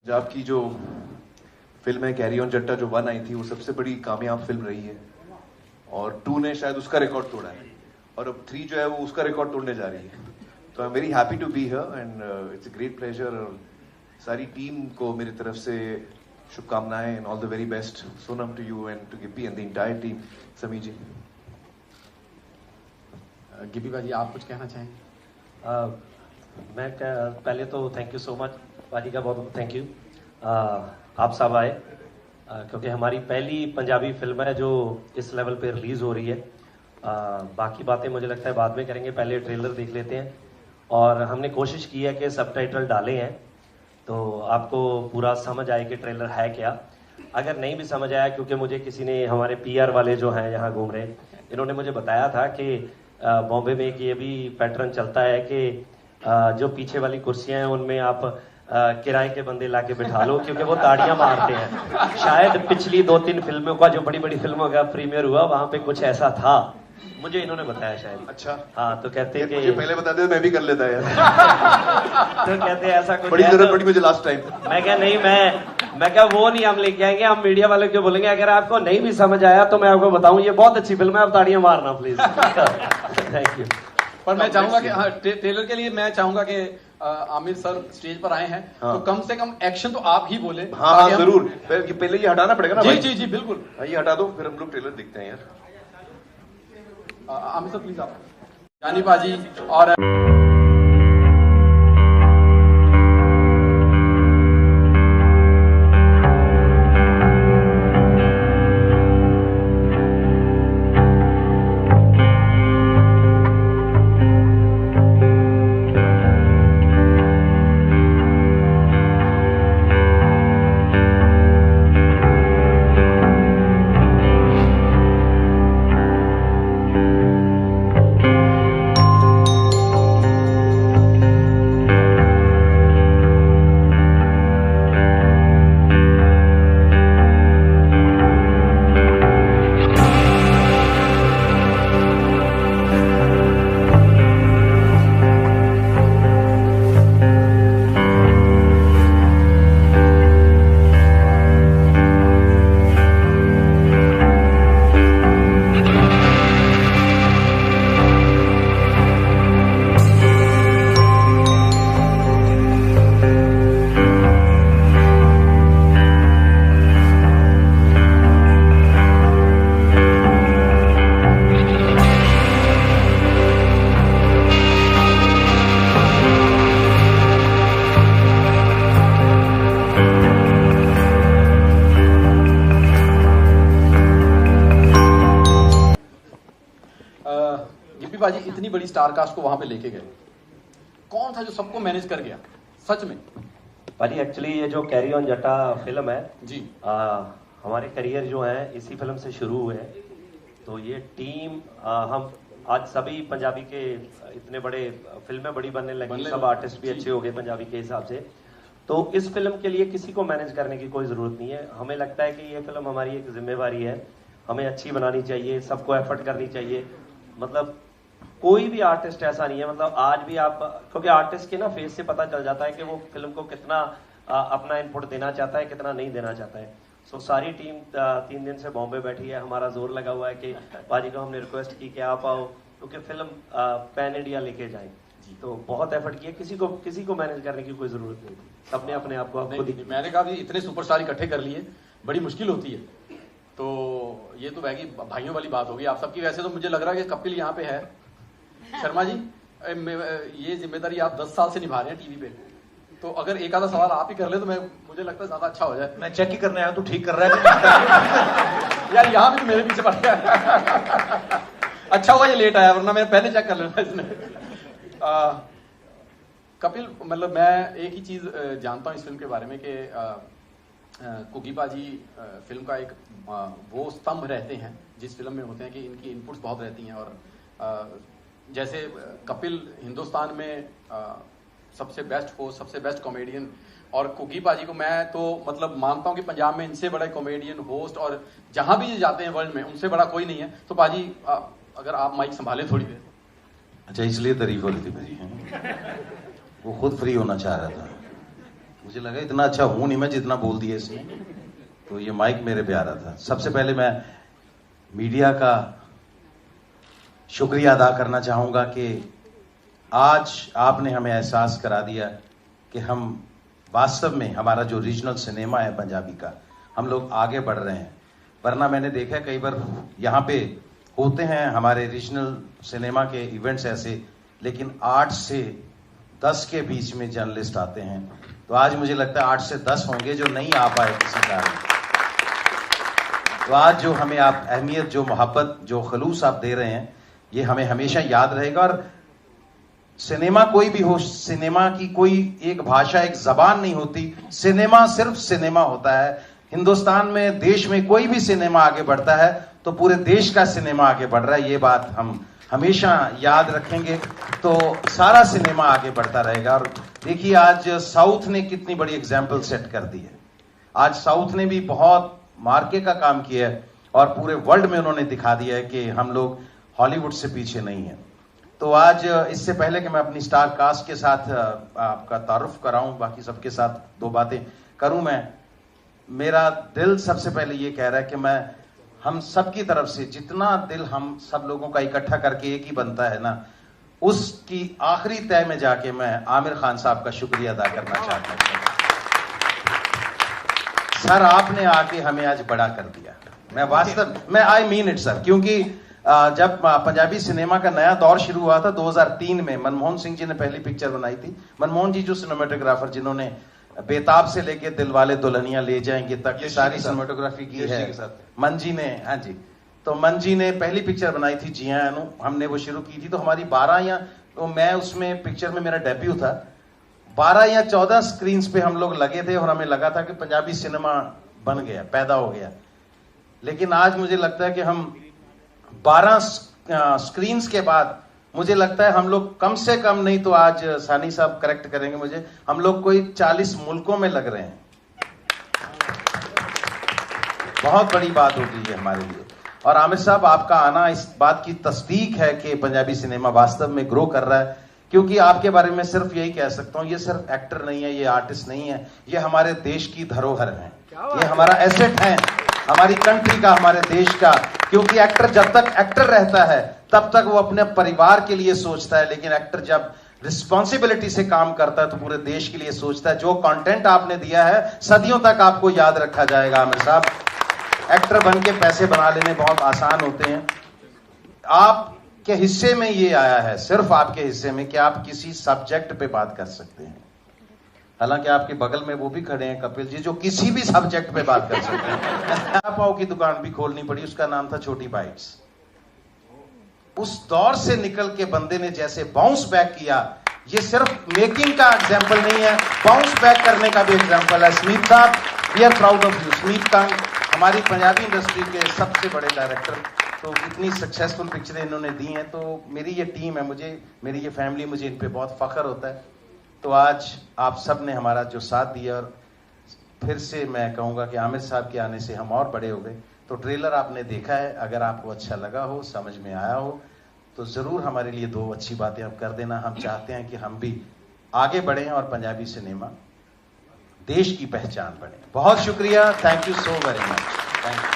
पंजाब की जो फिल्म है कैरी ऑन जट्टा जो 1 आई थी वो सबसे बड़ी कामयाब फिल्म रही है और 2 ने शायद उसका रिकॉर्ड तोड़ा है और अब 3 जो है वो उसका रिकॉर्ड तोड़ने जा रही है। तो I am very happy to be here and it's a great pleasure. सारी टीम को मेरी तरफ से शुभकामनाएं and all the very best. Sonam to you and to Gippy and the entire team. Sami ji. Gippy भाजी आप कुछ कहना चाहें? पहले तो थैंक यू सो मच पाजी का, बहुत बहुत थैंक यू। आप सब आए क्योंकि हमारी पहली पंजाबी फिल्म है जो इस लेवल पे रिलीज़ हो रही है। बाकी बातें मुझे लगता है बाद में करेंगे, पहले ट्रेलर देख लेते हैं। और हमने कोशिश की है कि सबटाइटल डाले हैं तो आपको पूरा समझ आए कि ट्रेलर है क्या। अगर नहीं भी समझ आया, क्योंकि मुझे किसी ने, हमारे पीआर वाले जो हैं यहाँ घूम रहे, इन्होंने मुझे बताया था कि बॉम्बे में एक ये भी पैटर्न चलता है कि जो पीछे वाली कुर्सियां हैं उनमें आप किराए के बंदे लाके बिठा लो क्योंकि वो ताड़ियां मारते हैं। शायद पिछली 2-3 फिल्मों का, जो बड़ी बड़ी फिल्मों का प्रीमियर हुआ, वहां पे कुछ ऐसा था, मुझे इन्होंने बताया शायद। अच्छा। हाँ, तो कहते कि मुझे पहले बता दे मैं भी कर लेता यार। तो कहते ऐसा कुछ बड़ी जरूरत पड़ी मुझे लास्ट टाइम। मैं क्या नहीं, मैं क्या वो नहीं हम लेके आएंगे, हम मीडिया वाले क्यों बोलेंगे। अगर आपको नहीं भी समझ आया तो मैं आपको बताऊं ये बहुत अच्छी फिल्म है, आप ताड़ियां मारना प्लीज। Thank you. पर मैं चाहूंगा कि हाँ, ट्रेलर के लिए मैं चाहूंगा कि आमिर सर स्टेज पर आए हैं तो कम से कम एक्शन तो आप ही बोले। हाँ जरूर। पहले ये हटाना पड़ेगा ना जी भाई। जी जी बिल्कुल। ये हटा दो फिर हम लोग ट्रेलर देखते हैं यार। आमिर सर प्लीज आप। जानी बाजी और बाजी इतनी बड़ी स्टार कास्ट को वहां पे लेके गए, कौन था जो सबको मैनेज कर गया सच में? भाजी एक्चुअली ये जो कैरी ऑन जट्टा फिल्म है जी, हमारे करियर जो है इसी फिल्म से शुरू हुए हैं। तो ये टीम हम आज सभी पंजाबी के इतने बड़े फिल्में बड़ी बनने लगी, सब आर्टिस्ट भी अच्छे हो गए पंजाबी के हिसाब से। तो इस फिल्म के लिए किसी को मैनेज करने की कोई ज़रूरत नहीं है। हमें लगता है कि ये फिल्म हमारी एक जिम्मेवारी है, हमें अच्छी बनानी चाहिए, सबको एफर्ट करनी चाहिए। मतलब कोई भी आर्टिस्ट ऐसा नहीं है, मतलब आज भी आप, क्योंकि आर्टिस्ट के ना फेस से पता चल जाता है कि वो फिल्म को कितना अपना इनपुट देना चाहता है, कितना नहीं देना चाहता है। सो सारी टीम 3 दिन से बॉम्बे बैठी है, हमारा जोर लगा हुआ है कि पाजी को हमने रिक्वेस्ट की कि आप आओ क्योंकि फिल्म पैन इंडिया लेके जाए। तो बहुत एफर्ट किया, किसी को मैनेज करने की कोई जरूरत नहीं, सबने अपने आप को खुद ही। मैंने कहा इतने सुपरस्टार इकट्ठे कर लिए, बड़ी मुश्किल होती है। तो ये तो वैगी भाइयों वाली बात होगी आप सबकी। वैसे तो मुझे लग रहा है कि कपिल यहाँ पे है। शर्मा जी, ये जिम्मेदारी आप 10 साल से निभा रहे हैं टीवी पे, तो अगर एक आधा सवाल आप ही कर ले तो मुझे लगता है ज्यादा अच्छा हो जाए। मैं चेक ही करने आया, तू ठीक कर रहा है। यार यहाँ भी तो मेरे पीछे पड़ गया। अच्छा हुआ ये लेट आया, वरना मैं पहले चेक कर लेना इसने। कपिल, मतलब मैं एक ही चीज जानता हूँ इस फिल्म के बारे में कि कुकी पाजी फिल्म का एक वो स्तंभ रहते हैं जिस फिल्म में होते हैं कि इनकी इनपुट्स बहुत रहती हैं। और जैसे कपिल हिंदुस्तान में सबसे बेस्ट होस्ट, सबसे बेस्ट कॉमेडियन, और कुकी पाजी को मैं तो मतलब मानता हूँ कि पंजाब में इनसे बड़ा कॉमेडियन, होस्ट, और जहां भी ये जाते हैं वर्ल्ड में उनसे बड़ा कोई नहीं है। तो पाजी अगर आप माइक संभाले थोड़ी देर। अच्छा, इसलिए तारीफ हो रही थी मेरी। वो खुद फ्री होना चाह रहा था। मुझे लगा इतना अच्छा हूं नहीं मैं जितना बोल दिया इसने, तो ये माइक मेरे पे आ रहा था। सबसे पहले मैं मीडिया का शुक्रिया अदा करना चाहूंगा कि आज आपने हमें एहसास करा दिया कि हम वास्तव में हमारा जो रीजनल सिनेमा है पंजाबी का, हम लोग आगे बढ़ रहे हैं। वरना मैंने देखा कई बार यहाँ पे होते हैं हमारे रीजनल सिनेमा के इवेंट्स ऐसे, लेकिन 8 से 10 के बीच में जर्नलिस्ट आते हैं। तो आज मुझे लगता है 8 से 10 होंगे जो नहीं आ पाए किसी कारण। तो आज जो हमें आप अहमियत, जो मोहब्बत, जो खलूस आप दे रहे हैं, ये हमें हमेशा याद रहेगा। और सिनेमा कोई भी हो, सिनेमा की कोई एक भाषा, एक जबान नहीं होती। सिनेमा सिर्फ सिनेमा होता है। हिंदुस्तान में, देश में कोई भी सिनेमा आगे बढ़ता है तो पूरे देश का सिनेमा आगे बढ़ रहा है। ये बात हम हमेशा याद रखेंगे, तो सारा सिनेमा आगे बढ़ता रहेगा। और देखिए आज साउथ ने कितनी बड़ी एग्जाम्पल सेट कर दी है। आज साउथ ने भी बहुत मार्के का काम किया है और पूरे वर्ल्ड में उन्होंने दिखा दिया है कि हम लोग हॉलीवुड से पीछे नहीं हैं। तो आज इससे पहले कि मैं अपनी स्टार कास्ट के साथ आपका तारुफ कराऊं, बाकी सबके साथ 2 बातें करूं, मेरा दिल सबसे पहले ये कह रहा है कि मैं हम सब की तरफ से जितना दिल हम सब लोगों का इकट्ठा करके एक ही बनता है ना, उसकी आखिरी तय में जाके मैं आमिर खान साहब का शुक्रिया अदा करना चाहता हूं। सर आपने आके हमें आज बड़ा कर दिया। मैं वास्तव में आई मीन इट सर, क्योंकि जब पंजाबी सिनेमा का नया दौर शुरू हुआ था 2003 में, मनमोहन सिंह जी ने पहली पिक्चर बनाई थी। मनमोहन जी जो सिनेमेटोग्राफर जिन्होंने बेताब से लेके दिलवाले दुल्हनिया ले जाएंगे तक सारी सिनेमेटोग्राफी की है, मन जी ने, हाँ जी, तो मन जी ने पहली पिक्चर बनाई थी जी हाँ अनु, हमने वो शुरू की थी। तो हमारी 12 या तो मैं उसमें पिक्चर में मेरा डेब्यू था, 12 या 14 स्क्रीन पे हम लोग लगे थे और हमें लगा था कि पंजाबी सिनेमा बन गया, पैदा हो गया। लेकिन आज मुझे लगता है कि हम 12 स्क्रीन के बाद मुझे लगता है हम लोग कम से कम नहीं तो आज सानी साहब करेक्ट करेंगे मुझे, हम लोग कोई 40 मुल्कों में लग रहे हैं। बहुत बड़ी बात हो गई है हमारे लिए। और आमिर साहब आपका आना इस बात की तस्दीक है कि पंजाबी सिनेमा वास्तव में ग्रो कर रहा है। क्योंकि आपके बारे में सिर्फ यही कह सकता हूं, ये सिर्फ एक्टर नहीं है, ये आर्टिस्ट नहीं है, ये हमारे देश की धरोहर है, ये हमारा एसेट है, हमारी कंट्री का, हमारे देश का। क्योंकि एक्टर जब तक एक्टर रहता है तब तक वो अपने परिवार के लिए सोचता है, लेकिन एक्टर जब रिस्पॉन्सिबिलिटी से काम करता है तो पूरे देश के लिए सोचता है। जो कंटेंट आपने दिया है सदियों तक आपको याद रखा जाएगा आमिर साहब। एक्टर बन के पैसे बना लेने बहुत आसान होते हैं। आपके हिस्से में ये आया है, सिर्फ आपके हिस्से में, कि आप किसी सब्जेक्ट पे बात कर सकते हैं। हालांकि आपके बगल में वो भी खड़े हैं कपिल जी, जो किसी भी सब्जेक्ट पे बात कर सकते हैं। पाव की दुकान भी खोलनी पड़ी, उसका नाम था छोटी बाइट्स। उस दौर से निकल के बंदे ने जैसे बाउंस बैक किया, ये सिर्फ मेकिंग का एग्जाम्पल नहीं है, बाउंस बैक करने का भी एग्जाम्पल है। स्मित साहब, we are proud of you. Smit Kang हमारी पंजाबी इंडस्ट्री के सबसे बड़े डायरेक्टर, तो इतनी सक्सेसफुल पिक्चरें इन्होंने दी हैं। तो मेरी ये टीम है, मेरी ये फैमिली, मुझे इन पे बहुत फख्र होता है। तो आज आप सब ने हमारा जो साथ दिया, और फिर से मैं कहूँगा कि आमिर साहब के आने से हम और बड़े हो गए। तो ट्रेलर आपने देखा है, अगर आपको अच्छा लगा हो, समझ में आया हो, तो ज़रूर हमारे लिए 2 अच्छी बातें आप कर देना। हम चाहते हैं कि हम भी आगे बढ़ें और पंजाबी सिनेमा देश की पहचान बने। बहुत शुक्रिया, thank you so very much. Thank you.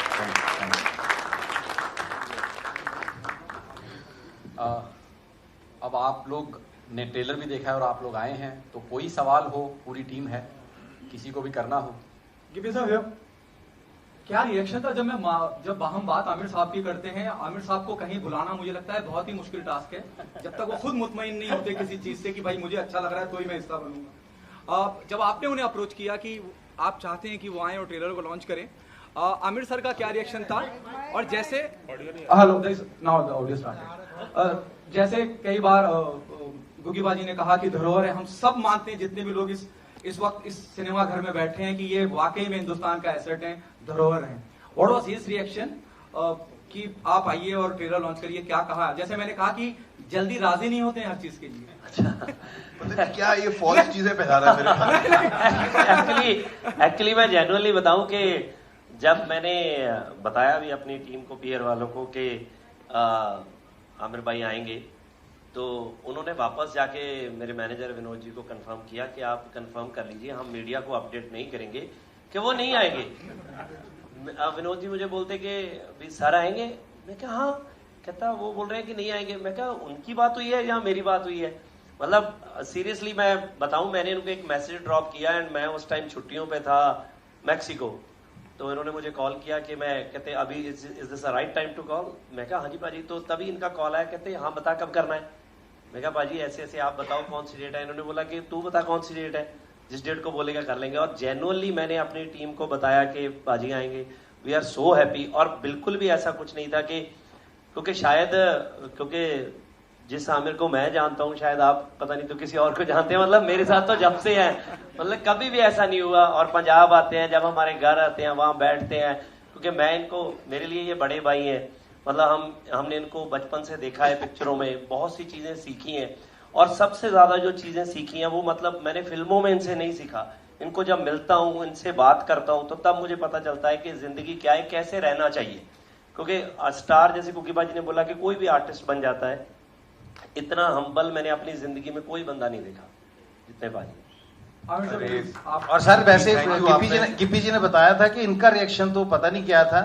अब आप लोग ने ट्रेलर भी देखा है और आप लोग आए हैं, तो कोई सवाल हो, पूरी टीम है, किसी को भी करना हो। क्या रिएक्शन था जब हम बात आमिर साहब की करते हैं? आमिर साहब को कहीं बुलाना मुझे लगता है बहुत ही मुश्किल टास्क है, जब तक वो खुद मुतमईन नहीं होते किसी चीज से कि भाई मुझे अच्छा लग रहा है तो ही मैं हिस्सा बनूंगा। जब आपने उन्हें अप्रोच किया कि आप चाहते हैं कि वो आए और ट्रेलर को लॉन्च करें, आमिर सर का क्या रिएक्शन था? और जैसे hello now the audio start, जैसे कई बार गुगी बाजी ने कहा कि धरोहर है, हम सब मानते हैं, जितने भी लोग इस वक्त इस सिनेमा घर में बैठे हैं, कि ये वाकई में हिंदुस्तान का एसेट है, धरोहर है। व्हाट वाज हिज रिएक्शन कि आप आइए और ट्रेलर लॉन्च करिए? क्या कहा? जैसे मैंने कहा कि जल्दी राजी नहीं होते हैं हर चीज के लिए। पता नहीं क्या ये फॉल्स चीजें पहला रहा है मेरे। एक्चुअली मैं जेन्युइनली बताऊं कि जब मैंने बताया भी अपनी टीम को, पीयर वालों को, कि आमिर भाई आएंगे, तो उन्होंने वापस जाके मेरे मैनेजर विनोद जी को कंफर्म किया कि आप कंफर्म कर लीजिए, हम मीडिया को अपडेट नहीं करेंगे कि वो नहीं आएंगे। विनोद जी मुझे बोलते कि भी सर आएंगे, मैं कहा हाँ, कहता वो बोल रहे हैं कि नहीं आएंगे। मैं कहा उनकी बात हुई है या मेरी बात हुई है? मतलब सीरियसली मैं बताऊं, मैंने उनको एक मैसेज ड्रॉप किया एंड मैं उस टाइम छुट्टियों पे था मैक्सिको, तो इन्होंने मुझे कॉल किया कि मैं कहते अभी is this a right time to call? मैं कहा हाँ जी पाजी। तो तभी इनका कॉल आया, कहते हाँ बता कब करना है। मैं कहा पाजी ऐसे ऐसे आप बताओ कौन सी डेट है। इन्होंने बोला कि तू बता कौन सी डेट है, जिस डेट को बोलेगा कर लेंगे। और जेन्युइनली मैंने अपनी टीम को बताया कि पाजी आएंगे, वी आर सो हैप्पी। और बिल्कुल भी ऐसा कुछ नहीं था कि क्योंकि जिस आमिर को मैं जानता हूं शायद आप पता नहीं तो किसी और को जानते हैं, मतलब मेरे साथ तो जब से है, मतलब कभी भी ऐसा नहीं हुआ। और पंजाब आते हैं, जब हमारे घर आते हैं वहां बैठते हैं, क्योंकि मैं इनको, मेरे लिए ये बड़े भाई हैं, मतलब हमने इनको बचपन से देखा है पिक्चरों में, बहुत सी चीजें सीखी हैं। और सबसे ज्यादा जो चीजें सीखी हैं वो मतलब मैंने फिल्मों में इनसे नहीं सीखा। इनको जब मिलता हूँ, इनसे बात करता हूँ, तो तब मुझे पता चलता है कि जिंदगी क्या है, कैसे रहना चाहिए। क्योंकि स्टार जैसे कुकी बाजी ने बोला कि कोई भी आर्टिस्ट बन जाता है, इतना हम्बल मैंने अपनी जिंदगी में कोई बंदा नहीं देखा जितने बाजी। और सर वैसे गिप्पी जी ने बताया था कि इनका रिएक्शन तो पता नहीं क्या था,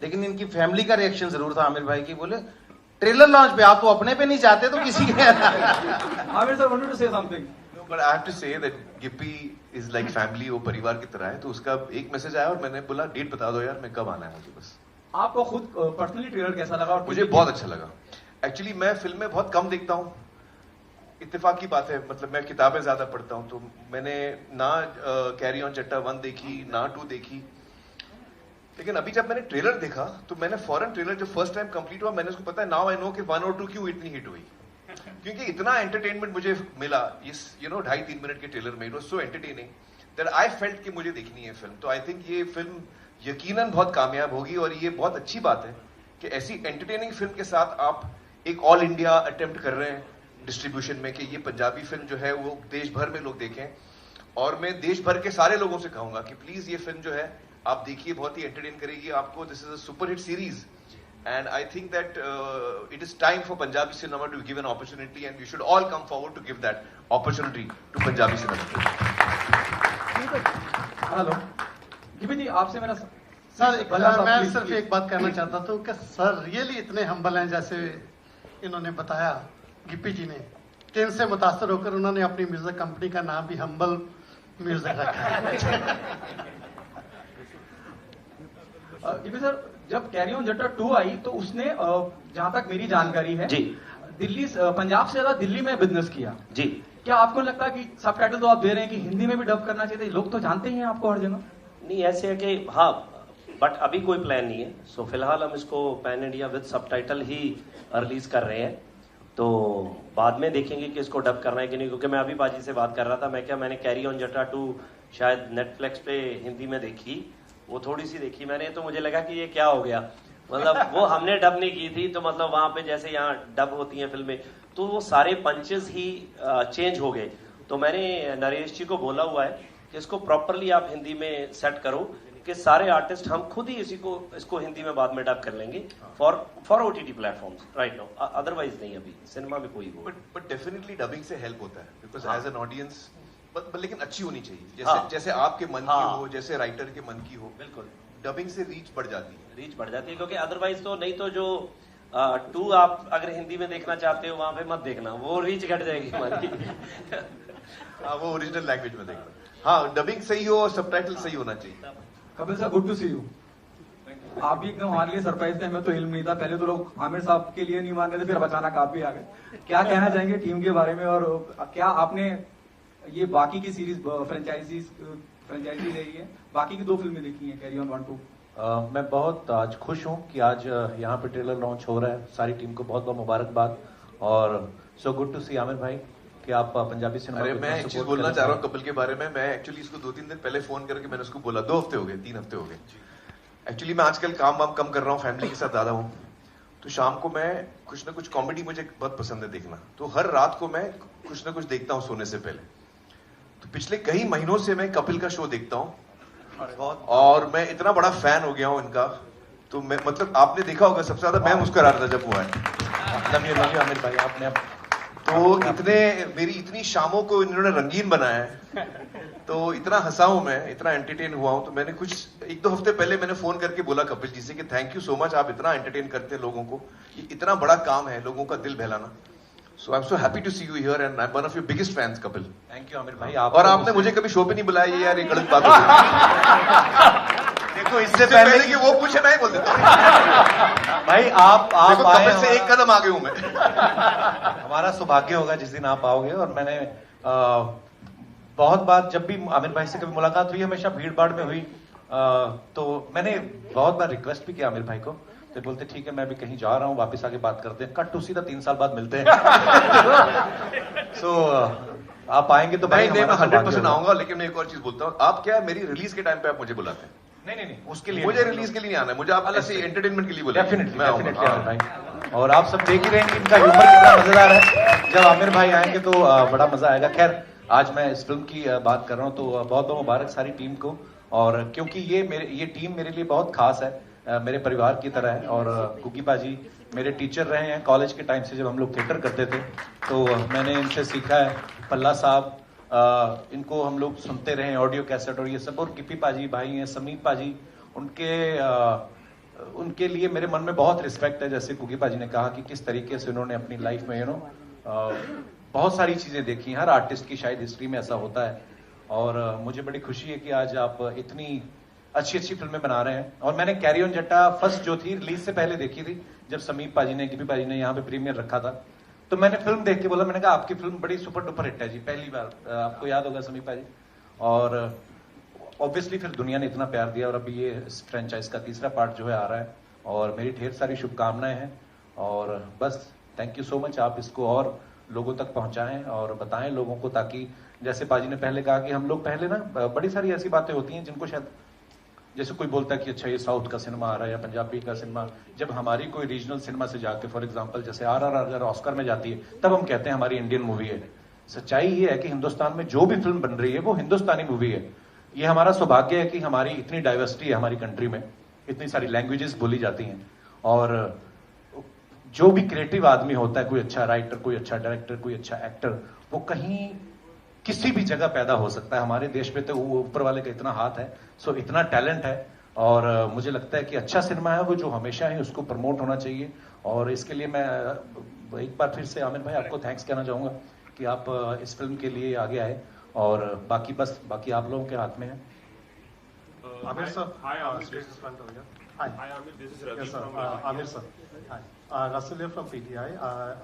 लेकिन इनकी फैमिली का रिएक्शन जरूर था आमिर भाई की। बोले ट्रेलर लॉन्च पे आप तो अपने पे नहीं जाते तो किसी के। Aamir sir wanted to say something. But I have to say that Gippy is like family, वो परिवार की तरह है। तो उसका एक मैसेज आया और मैंने बोला डेट बता दो यार, मैं कब आना है मुझे बस। आपको खुद पर्सनली ट्रेलर कैसा लगा? और मुझे बहुत अच्छा लगा। एक्चुअली मैं फिल्में बहुत कम देखता हूँ, इत्तेफाक की बात है, मतलब मैं किताबें ज्यादा पढ़ता हूँ। तो मैंने ना कैरी ऑन जट्टा 1 देखी, ना 2 देखी, लेकिन अभी जब मैंने ट्रेलर देखा तो मैंने फॉरन ट्रेलर जो फर्स्ट टाइम कंप्लीट हुआ, मैंने उसको पता है नाउ आई नो कि 1 और 2 क्यों इतनी हिट हुई, क्योंकि इतना एंटरटेनमेंट मुझे मिला इस 2.5-3 मिनट के ट्रेलर में। It was so entertaining that I felt कि मुझे देखनी है फिल्म। तो आई थिंक ये फिल्म यकीनन बहुत कामयाब होगी। और ये बहुत अच्छी बात है कि ऐसी एंटरटेनिंग फिल्म के साथ आप एक ऑल इंडिया अटेम्प्ट कर रहे हैं डिस्ट्रीब्यूशन में, कि ये पंजाबी फिल्म जो है वो देश भर में लोग देखें। और मैं देश भर के सारे लोगों से कहूंगा कि प्लीज ये फिल्म जो है आप देखिए, बहुत ही एंटरटेन करेगी आपको। This is a super hit series and I think that it is time for Punjabi cinema to give an opportunity, and we should all come forward to give that opportunity to Punjabi cinema. Hello Gippy ji, आपसे मेरा sir मैं सिर्फ एक बात कहना चाहता था कि सर रियली इतने हम्बल हैं, जैसे इन्होंने बताया गिप्पी जी ने, कि इनसे मुतासर होकर उन्होंने अपनी म्यूजिक कंपनी का नाम भी हम्बल म्यूजिक रखा है। गिप्पी सर, जब कैरी ऑन जट्टा 2 आई तो उसने जहां तक मेरी जानकारी है जी, दिल्ली पंजाब से ज्यादा दिल्ली में बिजनेस किया जी। क्या आपको लगता है कि सबटाइटल तो आप दे रहे हैं कि हिंदी में भी डब करना चाहिए? लोग तो जानते ही हैं आपको हर जगह। नहीं ऐसे है कि हाँ, बट अभी कोई प्लान नहीं है। सो फिलहाल हम इसको pan India with subtitle he release कर रहे हैं, तो बाद में देखेंगे कि इसको डब करना है कि नहीं। क्योंकि मैं अभी बाजी से बात कर रहा था, मैंने कैरी ऑन जट्टा 2 शायद नेटफ्लिक्स पे हिंदी में देखी, वो थोड़ी सी देखी मैंने, तो मुझे लगा कि ये क्या हो गया, मतलब वो हमने डब नहीं की थी। तो मतलब वहां पे जैसे यहाँ डब होती हैं फिल्में, तो वो सारे पंचेस ही चेंज हो गए। तो मैंने नरेश जी को बोला हुआ है कि इसको प्रॉपरली आप हिंदी में सेट करो, कि सारे आर्टिस्ट हम खुद ही इसको हिंदी में बाद में डब कर लेंगे for OTT platforms right now, otherwise नहीं अभी सिनेमा में कोई वो। बट डेफिनेटली डबिंग से हेल्प होता है, बिकॉज एज एन ऑडियंस, लेकिन अच्छी होनी चाहिए, जैसे जैसे आपके मन की हो, जैसे राइटर के मन की हो। बिल्कुल, डबिंग से रीच बढ़ जाती है, क्योंकि अदरवाइज तो नहीं तो जो 2 आप अगर हिंदी में देखना चाहते हो वहां पे मत देखना, वो रीच घट जाएगी हमारी। हाँ, वो ओरिजिनल लैंग्वेज में देखना। हाँ, डबिंग सही हो और सबटाइटल सही होना चाहिए। Kapil sir, good to see you. आप भी एकदम हमारे लिए सरप्राइज थे, हमें तो इल्म नहीं था। पहले तो लोग आमिर साहब के लिए नहीं मान रहे थे, फिर अचानक आप भी आ गए। क्या कहना चाहेंगे टीम के बारे में, और क्या आपने ये बाकी की सीरीज फ्रेंचाइजी रही है, बाकी की 2 फिल्में देखी हैं, कैरी ऑन 1, 2? मैं बहुत आज खुश हूँ कि आज यहाँ पे ट्रेलर लॉन्च हो रहा है। सारी टीम को बहुत बहुत मुबारकबाद, और सो गुड टू सी आमिर भाई कि आप पंजाबी सिनेमा। अरे मैं एक चीज बोलना चाह रहा हूँ कपिल के बारे में। मैं एक्चुअली इसको 2-3 दिन पहले फोन करके मैंने उसको बोला, 2 हफ्ते हो गए, 3 हफ्ते हो गए। एक्चुअली मैं आजकल काम वाम कम कर रहा हूँ, फैमिली के साथ ज्यादा हूँ, तो शाम को मैं कुछ ना कुछ कॉमेडी मुझे बहुत पसंद है देखना, तो हर रात को मैं कुछ ना कुछ देखता हूँ सोने से पहले। तो पिछले कई महीनों से मैं कपिल का शो देखता हूँ और मैं इतना बड़ा फैन हो गया हूँ इनका। तो मैं मतलब आपने देखा होगा सबसे ज्यादा मैं मुस्कुरा रहा था जब हुआ है। लव यू आमिर भाई, आपने तो मेरी इतनी शामों को इन्होंने रंगीन बनाया है, तो इतना हंसा हूं मैं, इतना एंटरटेन हुआ हूं, तो मैंने कुछ 1-2 हफ्ते पहले मैंने फोन करके बोला कपिल जी से कि थैंक यू सो मच, आप इतना एंटरटेन करते हैं लोगों को, ये इतना बड़ा काम है लोगों का दिल बहलाना। So I am so happy to see you here and I am one of your biggest fans Kapil. Thank you Aamir भाई। और आपने मुझे कभी शो पे नहीं बुलाया, ये यार ये गलत बात होगी। देखो इससे पहले कि वो पूछे ना ही बोल देता भाई आप आए, से एक कदम आगे हूं मैं। हमारा सौभाग्य होगा जिस दिन आप आओगे। और मैंने बहुत बार जब भी आमिर भाई से कभी मुलाकात हुई, हमेशा भीड़ भाड़ में हुई, तो मैंने बहुत बार रिक्वेस्ट भी किया आमिर भाई को, तो बोलते ठीक है मैं भी कहीं जा रहा हूँ, वापस आके बात करते हैं, कट टू सीधा 3 साल बाद मिलते हैं। सो आप आएंगे तो भाई मैं 100% आऊंगा। लेकिन मैं एक और चीज बोलता हूँ, आप क्या मेरी रिलीज के टाइम पे आप मुझे बुलाते हैं? नहीं उसके लिए मुझे रिलीज के लिए नहीं आना है, मुझे आप ऐसे एंटरटेनमेंट के लिए बोले। डेफिनेटली भाई। और आप सब देख ही रहे हैं कि इनका ह्यूमर कितना मजेदार है। जब आमिर भाई आएंगे तो बड़ा मजा आएगा। खैर आज मैं इस फिल्म की बात कर रहा हूँ, तो बहुत बहुत मुबारक सारी टीम को, और क्योंकि ये टीम मेरे लिए बहुत खास है, मेरे परिवार की तरह है। और कुकी पाजी मेरे टीचर रहे हैं कॉलेज के टाइम से, जब हम लोग थिएटर करते थे तो मैंने इनसे सीखा है। पल्ला साहब, इनको हम लोग सुनते रहे ऑडियो कैसेट और ये सब, और गिप्पी पाजी भाई हैं, समीप पाजी, उनके लिए मेरे मन में बहुत रिस्पेक्ट है। जैसे कुकी पाजी ने कहा कि किस तरीके से उन्होंने अपनी लाइफ में बहुत सारी चीजें देखी, हर आर्टिस्ट की शायद हिस्ट्री में ऐसा होता है। और मुझे बड़ी खुशी है कि आज आप इतनी अच्छी अच्छी फिल्में बना रहे हैं। और मैंने कैरी ऑन जट्टा फर्स्ट जो थी रिलीज से पहले देखी थी, जब समीप पाजी ने, गिप्पी पाजी ने यहाँ पे प्रीमियर रखा था, तो मैंने फिल्म देख के बोला, मैंने कहा आपकी फिल्म बड़ी सुपर डुपर हिट है जी, पहली बार। आपको याद होगा समीप पाजी। और ऑब्वियसली फिर दुनिया ने इतना प्यार दिया, और अभी ये इस फ्रेंचाइज का 3रा पार्ट जो है आ रहा है, और मेरी ढेर सारी शुभकामनाएं हैं। और बस थैंक यू सो मच, आप इसको और लोगों तक पहुंचाएं और बताएं लोगों को, ताकि जैसे पाजी ने पहले कहा कि हम लोग पहले ना बड़ी सारी ऐसी बातें होती हैं जिनको शायद, जैसे कोई बोलता है कि अच्छा ये साउथ का सिनेमा आ रहा है या पंजाबी का सिनेमा, जब हमारी कोई रीजनल सिनेमा से जाके, फॉर एग्जांपल जैसे RRR अगर ऑस्कर में जाती है, तब हम कहते हैं हमारी इंडियन मूवी है। सच्चाई ये है कि हिंदुस्तान में जो भी फिल्म बन रही है वो हिंदुस्तानी मूवी है। ये हमारा सौभाग्य है कि हमारी इतनी डाइवर्सिटी है हमारी कंट्री में, इतनी सारी लैंग्वेजेस बोली जाती हैं, और जो भी क्रिएटिव आदमी होता है, कोई अच्छा राइटर, कोई अच्छा डायरेक्टर, कोई अच्छा एक्टर, वो कहीं किसी भी जगह पैदा हो सकता है। हमारे देश में तो वो ऊपर वाले का इतना हाथ है, सो इतना टैलेंट है। और मुझे लगता है कि अच्छा सिनेमा है वो जो हमेशा है, उसको प्रमोट होना चाहिए। और इसके लिए मैं एक बार फिर से आमिर भाई आपको थैंक्स कहना चाहूंगा कि आप इस फिल्म के लिए आगे आए, और बाकी आप लोगों के हाथ में है। Aamir sir, Hi, Amir. This is Hi. Hi, Amir. This is Ravi Yes, sir. from Aamir sir, Russell from PTI।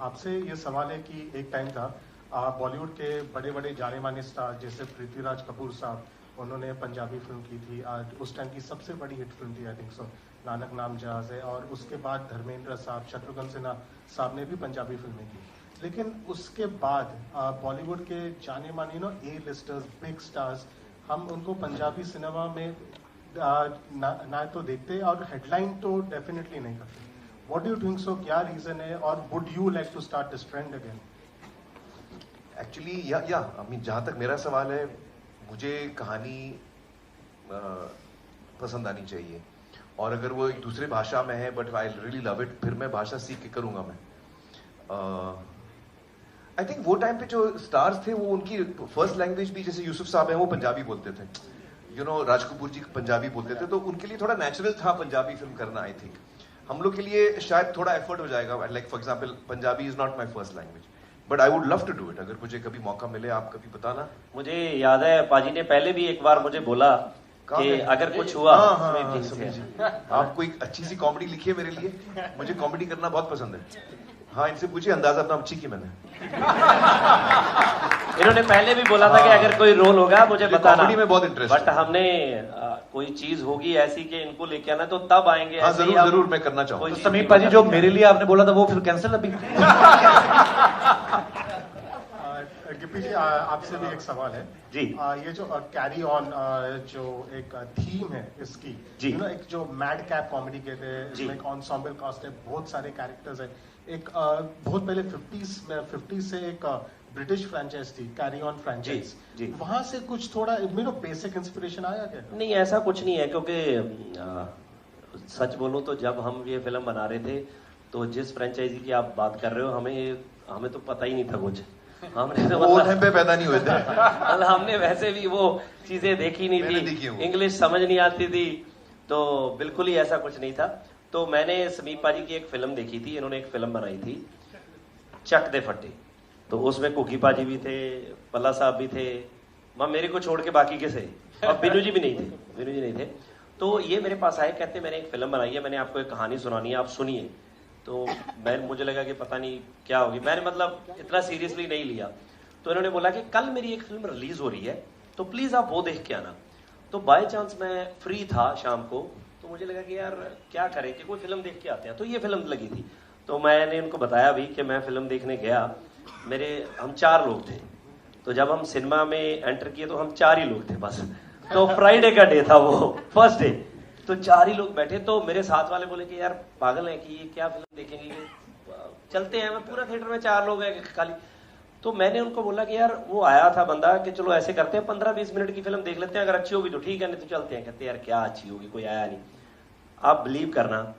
आपसे ये सवाल है कि एक टाइम था बॉलीवुड के बड़े बड़े जाने माने स्टार जैसे पृथ्वीराज कपूर साहब, उन्होंने पंजाबी फिल्म की थी, उस टाइम की सबसे बड़ी हिट फिल्म थी आई थिंक सो, नानक नाम जहाज है। और उसके बाद धर्मेंद्र साहब, शत्रुघ्न सिन्हा साहब ने भी पंजाबी फिल्में की। लेकिन उसके बाद बॉलीवुड के जाने माने A-लिस्टर्स, बिग स्टार्स, हम उनको पंजाबी सिनेमा में ना तो देखते और हेडलाइन तो डेफिनेटली नहीं करते। What do you think so, क्या रीजन है, और would you like to start this trend again? Actually I mean जहां तक मेरा सवाल है, मुझे कहानी पसंद आनी चाहिए, और अगर वो एक दूसरे भाषा में है but I really love it, फिर मैं भाषा सीख के करूंगा मैं। आई थिंक वो टाइम पे जो स्टार्स थे वो उनकी फर्स्ट लैंग्वेज भी, जैसे यूसुफ साहब हैं वो पंजाबी बोलते थे, राज कपूर जी पंजाबी बोलते थे, तो उनके लिए थोड़ा नेचुरल था पंजाबी फिल्म करना। आई थिंक हम लोग के लिए शायद थोड़ा एफर्ट हो जाएगा, like for example Punjabi is not my first language, but I would love to do it. अगर मुझे कभी मौका मिले, आप कभी बताना। मुझे याद है पाजी ने पहले भी एक बार मुझे बोला कि अगर कुछ हुआ। आप कोई अच्छी सी कॉमेडी लिखिए मेरे लिए, मुझे कॉमेडी करना बहुत पसंद है। हाँ, इनसे पूछिए, अंदाजा अपना अच्छी की मैंने। इन्होंने पहले भी बोला था कि अगर कोई रोल होगा मुझे बताना। कॉमेडी में बहुत इंटरेस्ट, बट हमने कोई चीज होगी ऐसी कि इनको लेके आना, तो तब आएंगे। हाँ, जरूर मैं करना चाहूंगा। तो समीप पाजी जो मेरे लिए आपने बोला था वो फिर कैंसिल अभी। गिप्पी जी, आपसे भी एक सवाल है जी। ये जो कैरी ऑन जो एक थीम है इसकी, जी, एक जो मैड कैप कॉमेडी कहते हैं, इसमें एक एंसेम्बल कास्ट है, बहुत सारे कैरेक्टर्स है। एक बहुत पहले 50s से एक ब्रिटिश फ्रेंचाइज थी, कैरी ऑन फ्रेंचाइज, वहां से कुछ थोड़ा बेसिक इंस्पिरेशन आया क्या? नहीं, ऐसा कुछ नहीं है, क्योंकि सच बोलूं तो जब हम ये फिल्म बना रहे थे, तो जिस फ्रेंचाइजी की आप बात कर रहे हो, हमें हमें तो पता ही नहीं था कुछ, हमने तो वो टाइम पे पैदा नहीं हुए थे। मतलब हमने वैसे भी वो चीजें देखी नहीं थी, इंग्लिश समझ नहीं आती थी, तो बिल्कुल ही ऐसा कुछ नहीं था। तो मैंने समीप पाजी की एक फिल्म देखी थी, इन्होंने एक फिल्म बनाई थी चक दे फटे, तो उसमें कुकी पाजी भी थे, पल्ला साहब भी थे, मेरे को छोड़ के बाकी के से, और बिनू जी भी नहीं थे, बिनू जी नहीं थे। तो ये मेरे पास आए, कहते मैंने एक फिल्म बनाई है, मैंने आपको एक कहानी सुनानी है, आप सुनिए। तो मुझे लगा कि पता नहीं क्या होगी, मैंने मतलब इतना सीरियसली नहीं लिया। तो इन्होंने बोला कि कल मेरी एक फिल्म रिलीज हो रही है, तो प्लीज आप वो देख के आना। तो बाय चांस मैं फ्री था शाम को, तो मुझे लगा कि यार क्या करें कि कोई फिल्म देख के आते हैं, तो ये फिल्म लगी थी। तो मैंने उनको बताया भी कि मैं फिल्म देखने गया, हम 4 लोग थे, तो जब हम सिनेमा में एंटर किए तो हम 4 ही लोग थे बस। तो फ्राइडे का डे था वो, फर्स्ट डे, तो 4 ही लोग बैठे। तो मेरे साथ वाले बोले कि यार पागल है कि ये क्या फिल्म देखेंगे, ये चलते हैं। मैं पूरा थिएटर में 4 लोग हैं खाली। तो मैंने उनको बोला कि यार वो आया था बंदा कि चलो ऐसे करते हैं 15-20 मिनट की फिल्म देख लेते हैं, अगर अच्छी होगी तो ठीक है, नहीं तो चलते हैं। कहते यार क्या अच्छी होगी, कोई आया नहीं। आप बिलीव करना,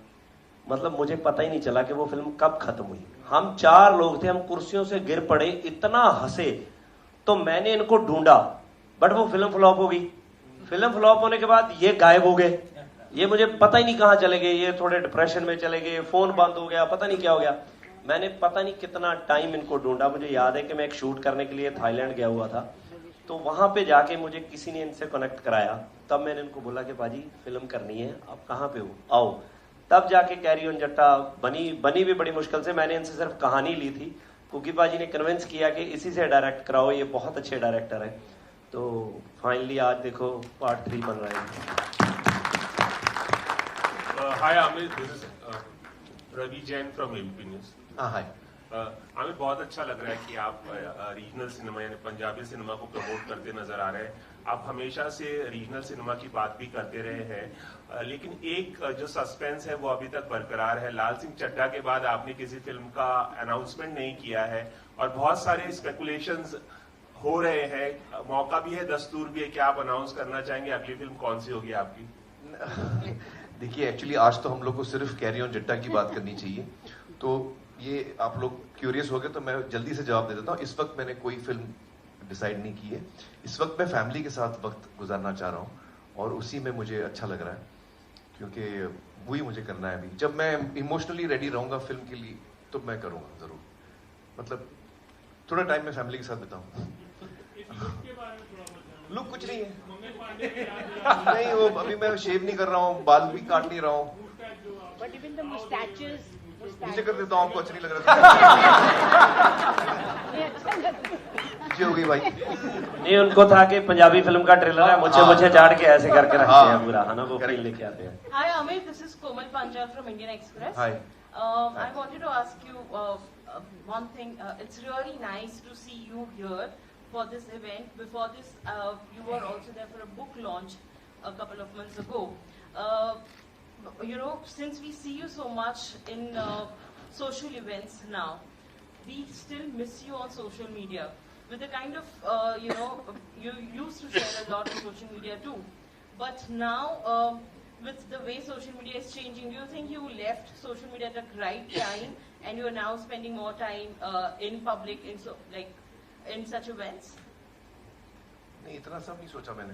मतलब मुझे पता ही नहीं चला कि वो फिल्म कब खत्म हुई। हम 4 लोग थे, हम कुर्सियों से गिर पड़े, इतना हंसे। तो मैंने इनको ढूंढा, बट वो फिल्म फ्लॉप हो गई। फिल्म फ्लॉप होने के बाद ये गायब हो गए, ये मुझे पता ही नहीं कहाँ चले गए, ये थोड़े डिप्रेशन में चले गए, फोन बंद हो गया, पता नहीं क्या हो गया। मैंने पता नहीं कितना टाइम इनको ढूंढा। मुझे याद है कि मैं एक शूट करने के लिए थाईलैंड गया हुआ था, तो वहां पे जाके मुझे किसी ने इनसे कनेक्ट कराया। तब मैंने इनको बोला कि बाजी फिल्म करनी है, आप कहाँ पे हो, आओ। तब जाके कैरी ऑन जट्टा बनी भी बड़ी मुश्किल से। मैंने इनसे सिर्फ कहानी ली थी, कुकी पाजी ने कन्विंस किया कि इसी से डायरेक्ट कराओ, ये बहुत अच्छे डायरेक्टर है। तो फाइनली आज देखो पार्ट 3 बन रहा है। Hi Aamir, this is Ravi Jain from ABP news. Hi Aamir, बहुत अच्छा लग रहा है कि आप रीजनल सिनेमा यानी पंजाबी सिनेमा को प्रमोट करते नजर आ रहे हैं। आप हमेशा से रीजनल सिनेमा की बात भी करते रहे हैं, लेकिन एक जो सस्पेंस है वो अभी तक बरकरार है। लाल सिंह चड्ढा के बाद आपने किसी फिल्म का अनाउंसमेंट नहीं किया है और बहुत सारे स्पेकुलेशंस हो रहे हैं, मौका भी है, दस्तूर भी है। क्या आप अनाउंस करना चाहेंगे अगली फिल्म कौन सी होगी आपकी? देखिए, एक्चुअली आज तो हम लोग को सिर्फ कैरी ऑन जट्टा की बात करनी चाहिए, तो ये आप लोग क्यूरियस हो गए तो मैं जल्दी से जवाब दे देता हूँ। इस वक्त मैंने कोई फिल्म डिसाइड नहीं की है। इस वक्त मैं फैमिली के साथ वक्त गुजारना चाह रहा हूँ और उसी में मुझे अच्छा लग रहा है, क्योंकि वही मुझे करना है। अभी जब मैं इमोशनली रेडी रहूंगा फिल्म के लिए तो मैं करूंगा जरूर। मतलब थोड़ा टाइम मैं फैमिली के साथ बिताऊं। लुक कुछ नहीं है, नहीं वो अभी मैं शेव नहीं कर रहा हूँ, बाल भी काट नहीं रहा हूँ, नीचे कर देता हूँ, आपको अच्छा नहीं लग रहा। जी हो गई भाई। नहीं, उनको था कि पंजाबी फिल्म का ट्रेलर है, मुझे झाड़ के ऐसे करके रखते हैं पूरा, है ना, वो फील लेके आते हैं। Hi Amir, this is Komal Panjal from Indian Express. Hi. I wanted to ask you one thing. It's really nice to see you here for this event. Before this, you were also there for a book launch a couple of months ago. You know, since we see you so much in social events now, we still miss you on social media. With the kind of, you know, you used to share a lot on social media too. But now, with the way social media is changing, do you think you left social media at the right time and you are now spending more time in public, in such events? नहीं, इतना सब नहीं सोचा मैंने।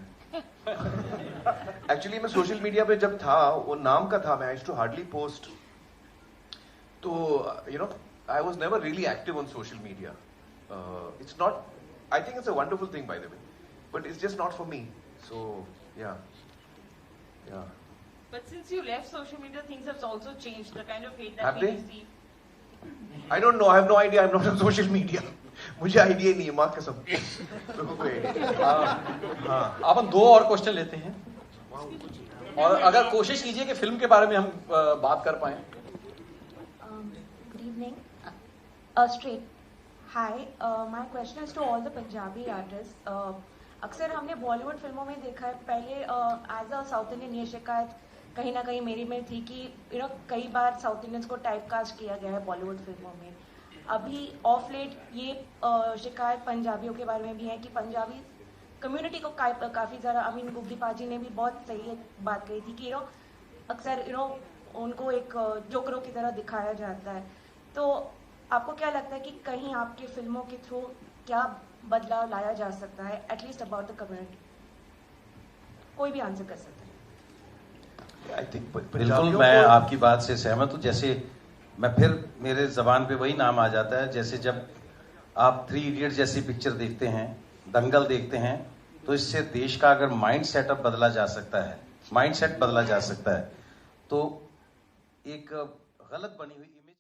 Actually मैं social media पे जब था, वो नाम का था, मैं I used to hardly post, तो you know I was never really active on social media. It's not, I think it's a wonderful thing by the way, but it's just not for me, so yeah. But since you left social media, things have also changed. The kind of hate that Have we they? receive. I don't know, I have no idea, I'm not on social media. मुझे idea नहीं है, माँ कसम। अपन 2 और question लेते हैं और अगर कोशिश कीजिए कि फिल्म के बारे में हम बात कर पाए। Good evening. Straight. Hi. My question is to all the Punjabi artists. अक्सर हमने बॉलीवुड फिल्मों में देखा है, पहले एज अ साउथ इंडियन ये शिकायत कहीं ना कहीं मेरी में थी कि यू नो कई बार साउथ इंडियंस को टाइपकास्ट किया गया है बॉलीवुड फिल्मों में। अभी ऑफ लेट ये शिकायत पंजाबियों के बारे में भी है कि पंजाबी कम्युनिटी को काफ़ी ज़्यादा, आई मीन गुग्गी पाजी ने भी बहुत सही एक बात कही थी कि यू नो अक्सर यू नो उनको एक जोकरों की तरह दिखाया जाता है। तो आपको क्या लगता है कि कहीं आपकी फिल्मों के थ्रू क्या बदलाव लाया जा सकता है, एटलीस्ट अबाउट द कम्युनिटी? कोई भी आंसर कर सकता है। आई थिंक बिल्कुल मैं आपकी बात से सहमत हूँ। जैसे मैं फिर मेरे जबान पे वही नाम आ जाता है, जैसे जब आप 3 इडियट जैसी पिक्चर देखते हैं, दंगल देखते हैं, तो इससे देश का अगर माइंड सेटअप बदला जा सकता है, माइंड सेट बदला जा सकता है, तो एक गलत बनी हुई